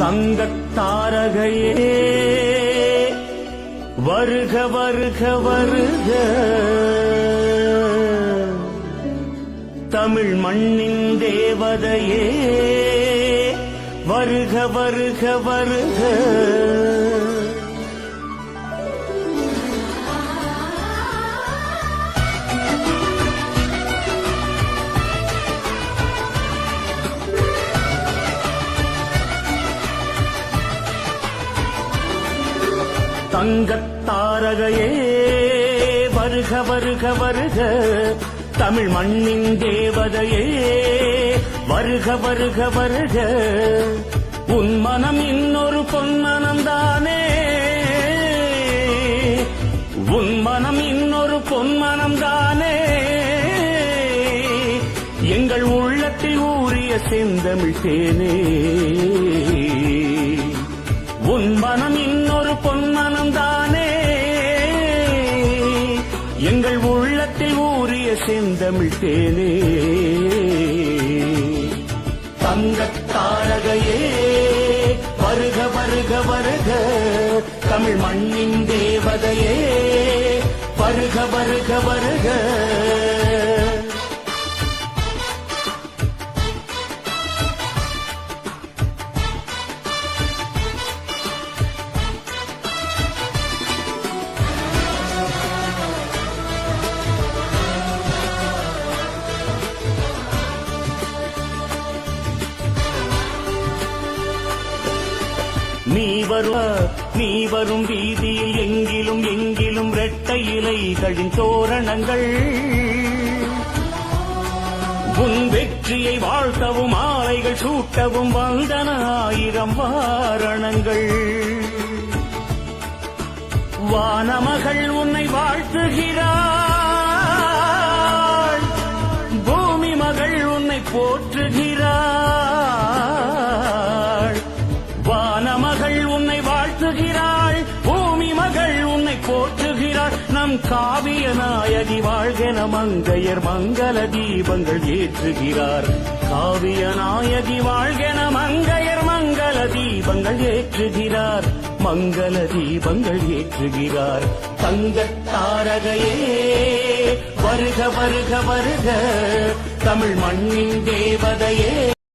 தங்கத் தாரகையே வருக வருக வருக, தமிழ் மண்ணின் தேவதையே வருக வருக வருக. தங்கத் தாரகையே வருக வருக வருக, தமிழ் மண்ணின் தேவதையே வருக வருக வருக. உன் மனம் இன்னொரு பொன்மனம்தானே, உன் மனம் இன்னொரு பொன்மனம்தானே, எங்கள் உள்ளத்தில் ஊறிய செந்தமிழ் தேனே. உன் மனம் இன்னொரு பொன்மனம்தானே, எங்கள் உள்ளத்தில் ஊறிய செந்தமிழ் தேனே. தங்கத் தாரகையே வருக வருக வருக, தமிழ் மண்ணின் தேவதையே வருக வருக வருக. நீ வரும் வீதியில் எங்கிலும் எங்கிலும் இரட்டை இலைகளின் தோரணங்கள், உன் வெற்றியை வாழ்த்தவும் ஆலைகள் சூட்டவும் வந்தன ஆயிரம் வாரணங்கள். வானமகள் உன்னை வாழ்த்துகிறாள், பூமி மகள் உன்னை போற்றுகிறாள். வானமகள் உன்னை வாழ்த்துகிறாள், பூமி மகள் உன்னை போற்றுகிறாள். நம் காவிய நாயகி வாழ்கென மங்கையர் மங்கள தீபங்கள் ஏற்றுகிறார். காவிய நாயகி வாழ்கென மங்கையர் மங்கள தீபங்கள் ஏற்றுகிறார், மங்கள தீபங்கள் ஏற்றுகிறார். தங்கத் தாரகையே வருக வருக வருக, தமிழ் மண்ணின் தேவதையே.